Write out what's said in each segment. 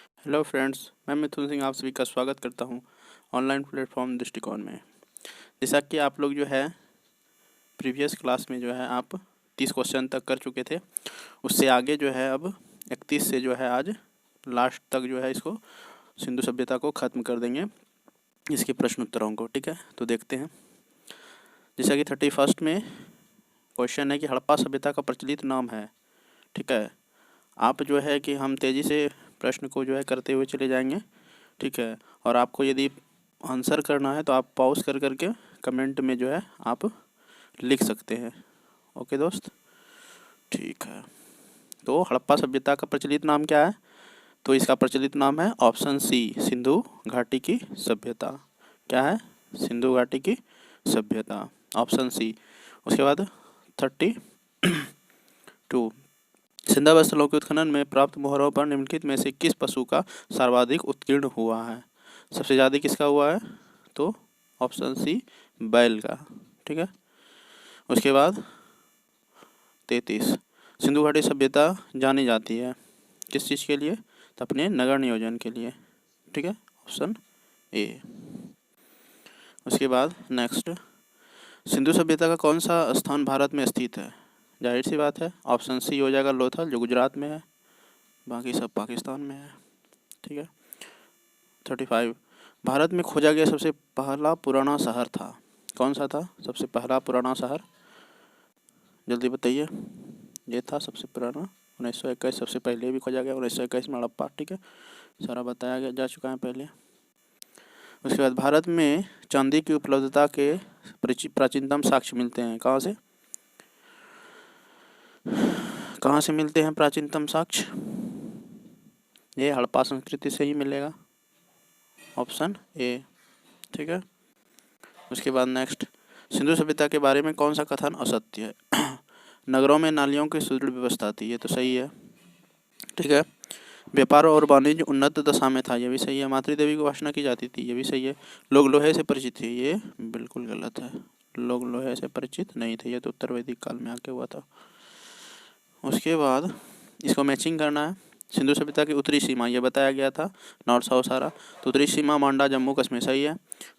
Hello friends, मैं मिथुन सिंह आप सभी का स्वागत करता हूं ऑनलाइन प्लेटफॉर्म दृष्टिकोण में। जैसा कि आप लोग जो है प्रीवियस क्लास में जो है आप 30 क्वेश्चन तक कर चुके थे, उससे आगे जो है अब 31 से जो है आज लास्ट तक जो है इसको सिंधु सभ्यता को ख़त्म कर देंगे, इसके प्रश्न उत्तरों को। ठीक है, तो देखते हैं। जैसा कि 31 में क्वेश्चन है कि हड़प्पा सभ्यता का प्रचलित नाम है। ठीक है, आप जो है कि हम तेज़ी से प्रश्न को जो है करते हुए चले जाएंगे। ठीक है, और आपको यदि आंसर करना है तो आप पॉज कर करके कमेंट में जो है आप लिख सकते हैं। ओके दोस्त, ठीक है। तो हड़प्पा सभ्यता का प्रचलित नाम क्या है? तो इसका प्रचलित नाम है ऑप्शन सी, सिंधु घाटी की सभ्यता। क्या है? सिंधु घाटी की सभ्यता, ऑप्शन सी। उसके बाद 32, सिंधु स्थलों के उत्खनन में प्राप्त मोहरों पर निम्नलिखित में से किस पशु का सर्वाधिक उत्कीर्ण हुआ है? सबसे ज़्यादा किसका हुआ है? तो ऑप्शन सी, बैल का। ठीक है, उसके बाद 33, सिंधु घाटी सभ्यता जानी जाती है किस चीज़ के लिए? तो अपने नगर नियोजन के लिए। ठीक है, ऑप्शन ए। उसके बाद नेक्स्ट, सिंधु सभ्यता का कौन सा स्थान भारत में स्थित है? जाहिर सी बात है, ऑप्शन सी हो जाएगा लोथल, जो गुजरात में है, बाकी सब पाकिस्तान में है। ठीक है, 35, भारत में खोजा गया सबसे पहला पुराना शहर था, कौन सा था सबसे पहला पुराना शहर? जल्दी बताइए। ये था सबसे पुराना 1921, सबसे पहले भी खोजा गया 1921 में हड़प्पा। ठीक है, सारा बताया गया जा चुका है पहले। उसके बाद भारत में चांदी की उपलब्धता के प्राचीनतम साक्ष्य मिलते हैं कहाँ से? कहाँ से मिलते हैं प्राचीनतम साक्ष्य? ये हड़प्पा संस्कृति से ही मिलेगा, ऑप्शन ए। ठीक है, उसके बाद नेक्स्ट, सिंधु सभ्यता के बारे में कौन सा कथन असत्य है? नगरों में नालियों की सुदृढ़ व्यवस्था थी, ये तो सही है। ठीक है, व्यापार और वाणिज्य उन्नत दशा में था, ये भी सही है। मातृदेवी की उपासना की जाती थी, ये भी सही है। लोग लोहे से परिचित थे, ये बिल्कुल गलत है। लोग लोहे से परिचित नहीं थे, ये तो उत्तर वैदिक काल में आके हुआ था। उसके बाद इसको मैचिंग करना है। सिंधु सभ्यता की उत्तरी सीमा ये बताया गया था, नॉर्थ साउथ सारा, तो उत्तरी सीमा मांडा जम्मू कश्मीर, सही है।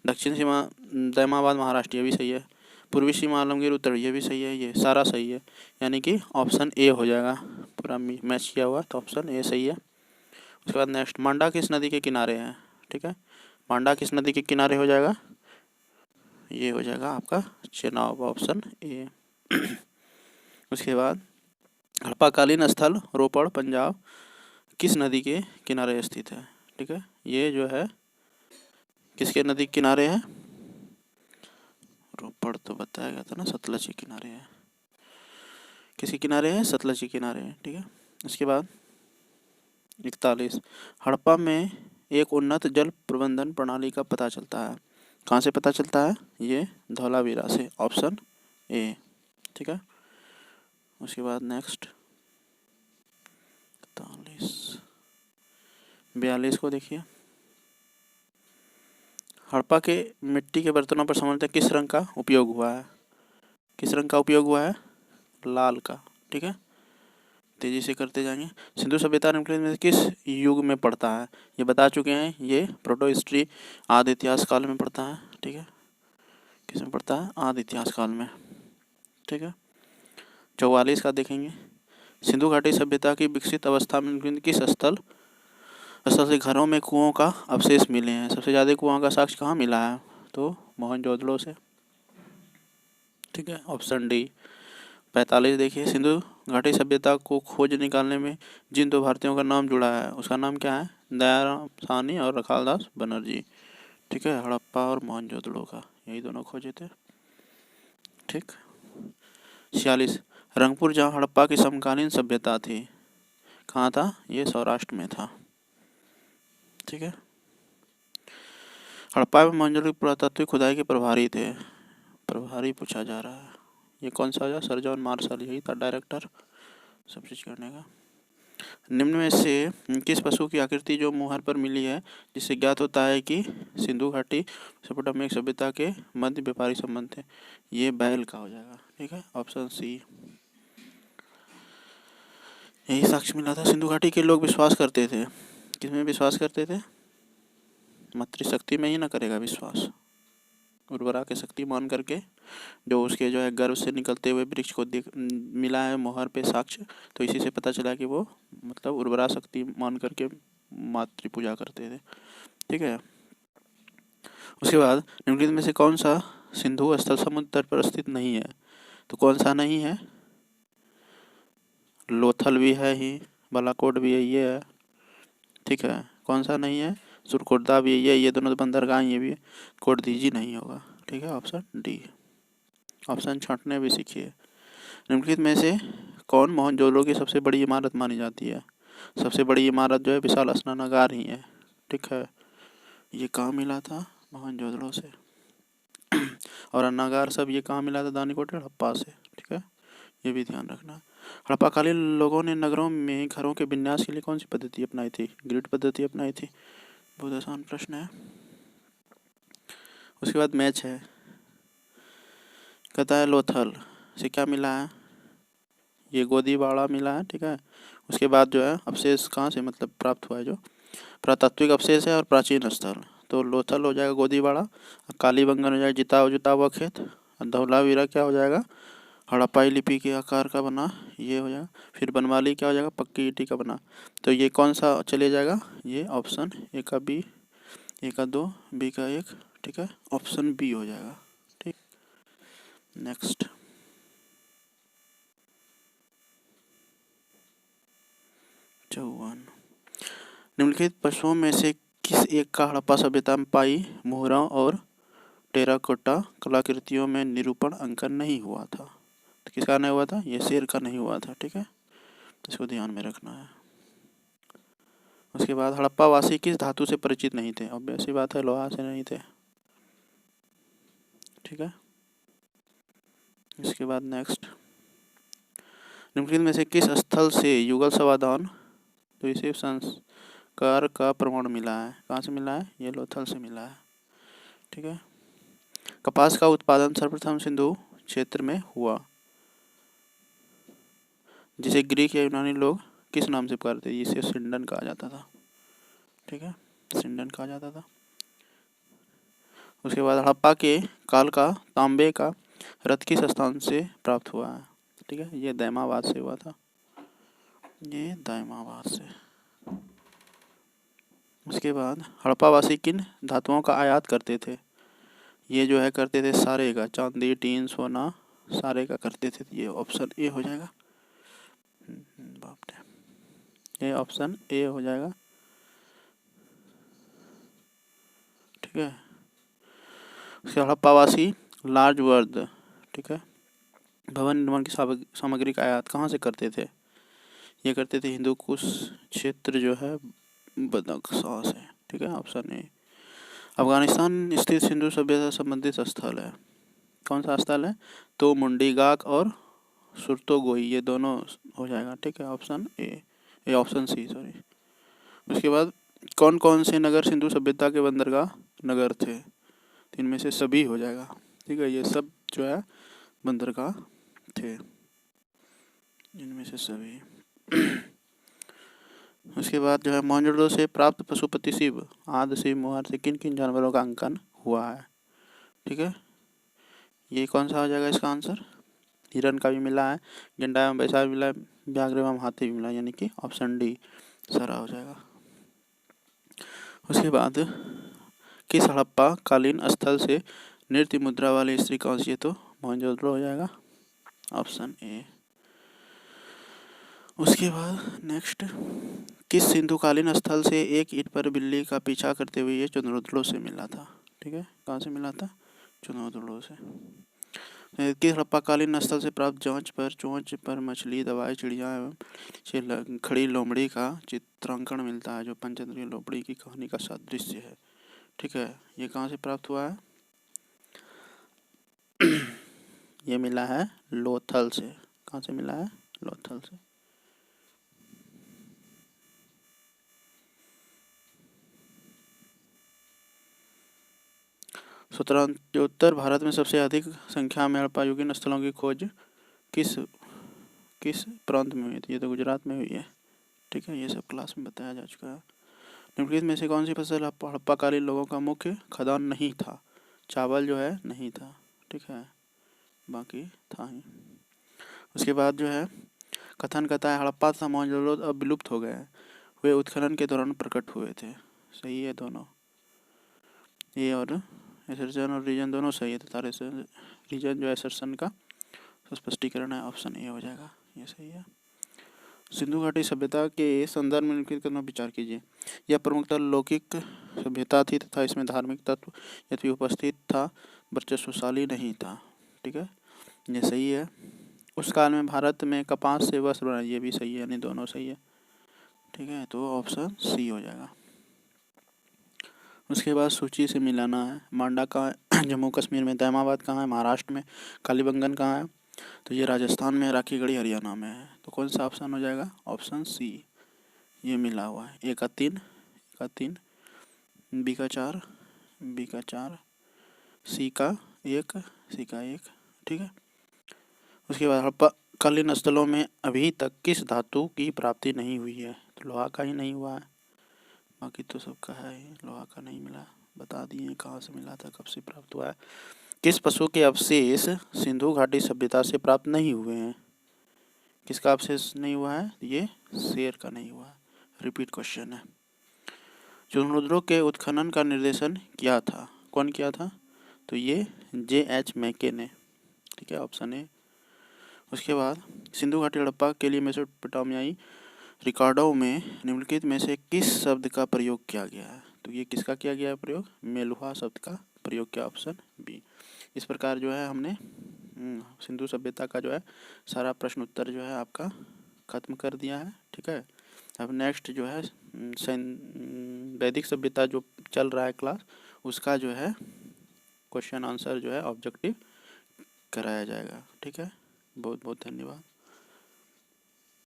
दक्षिण सीमा दैमाबाद महाराष्ट्र, ये भी सही है। पूर्वी सीमा आलमगीर उत्तर, ये भी सही है। ये सारा सही है, यानी कि ऑप्शन ए हो जाएगा। पूरा मैच किया हुआ, तो ऑप्शन ए सही है। उसके बाद नेक्स्ट, मांडा किस नदी के किनारे है? ठीक है, मांडा किस नदी के किनारे हो जाएगा? ये हो जाएगा आपका चेनाब, ऑप्शन ए। उसके बाद हड़प्पाकालीन स्थल रोपड़ पंजाब किस नदी के किनारे स्थित है? ठीक है, ये जो है किसके नदी के किनारे है? रोपड़ तो बताया गया था ना, सतलज के किनारे है। किसके किनारे है? सतलज के किनारे है। ठीक है, उसके बाद 41, हड़प्पा में एक उन्नत जल प्रबंधन प्रणाली का पता चलता है, कहाँ से पता चलता है? ये धौलावीरा से, ऑप्शन ए। ठीक है, उसके बाद नेक्स्ट 42 को देखिए, हड़प्पा के मिट्टी के बर्तनों पर सामान्यतः किस रंग का उपयोग हुआ है? किस रंग का उपयोग हुआ है? लाल का। ठीक है, तेजी से करते जाएंगे। सिंधु सभ्यता निम्नलिखित में किस युग में पड़ता है? ये बता चुके हैं, ये प्रोटो हिस्ट्री आदि इतिहास काल में पड़ता है। ठीक है, किस में पड़ता है? आदि इतिहास काल में। ठीक है, 44 का देखेंगे, सिंधु घाटी सभ्यता की विकसित अवस्था में किस स्थल से घरों में कुओं का अवशेष मिले हैं? सबसे ज़्यादा कुओं का साक्ष्य कहाँ मिला है? तो मोहनजोदड़ो से। ठीक है, ऑप्शन डी। 45 देखिए, सिंधु घाटी सभ्यता को खोज निकालने में जिन दो भारतीयों का नाम जुड़ा है उसका नाम क्या है? दयाराम साहनी और रखालदास बनर्जी। ठीक है, हड़प्पा और मोहनजोदड़ो का, यही दोनों खोजे थे। ठीक, 46, रंगपुर जहाँ हड़प्पा की समकालीन सभ्यता थी, कहाँ था? ये सौराष्ट्र में था। ठीक है, हड़प्पा में मोहनजोदड़ो की पुरातात्विक खुदाई के प्रभारी थे, प्रभारी पूछा जा रहा है, ये कौन सा है? सर जॉन मार्शल, यही था डायरेक्टर सब चीज़ करने का। निम्न में से किस पशु की आकृति जो मुहर पर मिली है जिससे ज्ञात होता है कि सिंधु घाटी मेसोपोटामिक सभ्यता के मध्य व्यापारी संबंध थे? ये बैल का हो जाएगा। ठीक है, ऑप्शन सी, यही साक्ष्य मिला था। सिंधु घाटी के लोग विश्वास करते थे किसमें विश्वास करते थे? मातृशक्ति में ही ना करेगा विश्वास, उर्वरा की शक्ति मान करके जो उसके जो है गर्भ से निकलते हुए वृक्ष को देख मिला है मोहर पे साक्ष्य, तो इसी से पता चला कि वो मतलब उर्वरा शक्ति मान करके मातृ पूजा करते थे। ठीक है। उसके बाद निम्नलिखित में से कौन सा सिंधु स्थल समुद्र तट पर स्थित नहीं है? तो कौन सा नहीं है? लोथल भी है ही, बालाकोट भी है, ये है। ठीक है। कौन सा नहीं है? सुरकोटदा भी है, ये दोनों बंदरगाह, ये भी है। कोटदीजी नहीं होगा। ठीक है, ऑप्शन डी। ऑप्शन छांटने भी सीखिए। निम्नलिखित में से कौन मोहनजोदड़ो की सबसे बड़ी इमारत मानी जाती है? सबसे बड़ी इमारत जो है विशाल स्नानागार ही है। ठीक है। ये कहाँ मिला था? मोहनजोदड़ो से। और अन्नागार सब ये कहाँ मिला था? दानीकोट हड़प्पा से। ठीक है, ये भी ध्यान रखना। हड़प्पाकालीन लोगों ने नगरों में घरों के विन्यास के लिए कौन सी पद्धति अपनाई थी? ग्रिड पद्धति अपनाई थी। बहुत आसान प्रश्न है। उसके बाद मैच है, कहता है लोथल से क्या मिला है? ये गोदीवाड़ा मिला है। ठीक है। उसके बाद जो है अवशेष कहाँ से मतलब प्राप्त हुआ है? जो पुरातात्विक अवशेष है और प्राचीन स्थल, तो लोथल हो जाएगा गोदीवाड़ा, कालीबंगन हो जाएगा जिताव जुता हुआ खेत, धौलावीरा क्या हो जाएगा? हड़प्पाई लिपि के आकार का बना, ये हो जाएगा। फिर बनवाली क्या हो जाएगा? पक्की ईंटी का बना। तो ये कौन सा चले जाएगा? ये ऑप्शन ए का बी, ए का 2, बी का 1। ठीक है, ऑप्शन बी हो जाएगा। ठीक, नेक्स्ट। निम्नलिखित पशुओं में से किस एक का हड़प्पा सभ्यता में पाई मोहरों और टेराकोटा कलाकृतियों में निरूपण अंकन नहीं हुआ था? तो किसका नहीं हुआ था? ये शेर का नहीं हुआ था। ठीक है, तो इसको ध्यान में रखना है। उसके बाद हड़प्पा वासी किस धातु से परिचित नहीं थे? अब ऐसी बात है, लोहा से नहीं थे। ठीक है। इसके बाद नेक्स्ट, निम्नलिखित में से किस स्थल से युगल समाधान तो इसे संस्कार का प्रमाण मिला है? कहाँ से मिला है? ये लोथल से मिला है। ठीक है। कपास का उत्पादन सर्वप्रथम सिंधु क्षेत्र में हुआ, जिसे ग्रीक या यूनानी लोग किस नाम से पुकारते थे? इसे सिंडन कहा जाता था। ठीक है, सिंडन कहा जाता था। उसके बाद हड़प्पा के काल का तांबे का रथ किस स्थान से प्राप्त हुआ है? ठीक है, ये दैमाबाद से हुआ था, ये दैमाबाद से। उसके बाद हड़प्पावासी किन धातुओं का आयात करते थे? ये जो है करते थे सारे का, चांदी टीन सोना सारे का करते थे। ये ऑप्शन ए हो जाएगा। बाप रे, ये ऑप्शन ए हो जाएगा। ठीक है। उसके हड़प्पावासी लार्ज वर्द, ठीक है, भवन निर्माण की सामग्री का आयात कहाँ से करते थे? ये करते थे हिंदू कुश क्षेत्र जो है बदख्शां से। ठीक है, ऑप्शन ए। अफगानिस्तान स्थित सिंधु सभ्यता संबंधित स्थल है, कौन सा स्थल है? तो मुंडीगाक और सुरतोगोई, ये दोनों हो जाएगा। ठीक है, ऑप्शन ए, ये ऑप्शन सी सॉरी। उसके बाद कौन कौन से नगर सिंधु सभ्यता के बंदरगाह नगर थे? इनमें से सभी हो जाएगा। ठीक है, ये सब जो है बंदरगाह थे, इनमें से सभी। उसके बाद जो है मोहनजोदड़ो से प्राप्त पशुपति शिव आदि शिव मोहर से किन किन जानवरों का अंकन हुआ है? ठीक है, ये कौन सा हो जाएगा इसका आंसर? हिरन का भी मिला है, गेंडा एवं बैसा भी मिला है, व्याघ्र एवं हाथी भी मिला है, यानी कि ऑप्शन डी सारा हो जाएगा। उसके बाद किस हड़प्पा कालीन स्थल से नृत्य मुद्रा वाली स्त्री कौन सी है? तो मोहनजोदड़ो हो जाएगा, ऑप्शन ए। उसके बाद नेक्स्ट, किस सिंधुकालीन स्थल से एक ईंट पर बिल्ली का पीछा करते हुए ये चुनौदड़ो से मिला था? ठीक है, कहाँ से मिला था? चुनौदड़ो से। किस हड़प्पाकालीन स्थल से प्राप्त चोंच पर मछली दवाई चिड़िया एवं खड़ी लोमड़ी का चित्रांकन मिलता है, जो पंचतंत्रीय लोमड़ी की कहानी का सादृश्य है? ठीक है, ये कहाँ से प्राप्त हुआ है? ये मिला है लोथल से। कहाँ से मिला है? लोथल से। उत्तर भारत में सबसे अधिक संख्या में हड़प्पायुगीन स्थलों की खोज किस किस प्रांत में हुई थी? ये तो गुजरात में हुई है। ठीक है, ये सब क्लास में बताया जा चुका है। निम्नलिखित में से कौन सी फसल हड़प्पाकालीन लोगों का मुख्य खाद्यान्न नहीं था? चावल जो है नहीं था, ठीक है, बाकी था ही। उसके बाद जो है कथन कहता है हड़प्पा तथा मोहनजोदड़ो अब विलुप्त हो गए हैं, वे उत्खनन के दौरान प्रकट हुए थे। सही है दोनों, ये और असर्शन और रीजन दोनों सही है तथा रीजन जो है असर्शन का स्पष्टीकरण है, ऑप्शन ए हो जाएगा, ये सही है। सिंधु घाटी सभ्यता के संदर्भ में निम्नलिखित करना विचार कीजिए। यह प्रमुखतः लौकिक सभ्यता थी तथा इसमें धार्मिक तत्व यद्यपि उपस्थित था, वर्चस्वशाली नहीं था, ठीक है, ये सही है। उस काल में भारत में कपास से वस्त्र बनाए, ये भी सही है, यानी दोनों सही है, ठीक है, तो ऑप्शन सी हो जाएगा। उसके बाद सूची से मिलाना है। मांडा कहाँ है? जम्मू कश्मीर में। दैमाबाद कहाँ है? महाराष्ट्र में। कालीबंगन कहाँ है? तो ये राजस्थान में। राखीगढ़ी हरियाणा में है। तो कौन सा ऑप्शन हो जाएगा? ऑप्शन सी, ये मिला हुआ है। ए का 3, बी का 4, सी का 1, ठीक है। उसके बाद हड़प्पाकालीन स्थलों में अभी तक किस धातु की प्राप्ति नहीं हुई है? तो लोहा का ही नहीं हुआ है, बाकी तो सबका है, लोहा का नहीं मिला। बता दिए कहाँ से मिला था, कब से प्राप्त हुआ है। किस पशु के अवशेष सिंधु घाटी सभ्यता से प्राप्त नहीं हुए हैं? किसका अवशेष नहीं हुआ है? ये शेर का नहीं हुआ है। रिपीट क्वेश्चन है। चूर्णोद्योग के उत्खनन का निर्देशन किया था, कौन किया था? तो ये J.H. मैके ने, ठीक है, ऑप्शन ए। उसके बाद सिंधु घाटी हड़प्पा के लिए मेसोपोटामियाई रिकॉर्डों में निम्नलिखित में से किस शब्द का प्रयोग किया गया है? तो ये किसका किया गया है प्रयोग? मेलुहा शब्द का प्रयोग किया, ऑप्शन बी। इस प्रकार जो है हमने सिंधु सभ्यता का जो है सारा प्रश्न उत्तर जो है आपका खत्म कर दिया है, ठीक है। अब नेक्स्ट जो है वैदिक सभ्यता जो चल रहा है क्लास, उसका जो है क्वेश्चन आंसर जो है ऑब्जेक्टिव कराया जाएगा, ठीक है। बहुत बहुत धन्यवाद।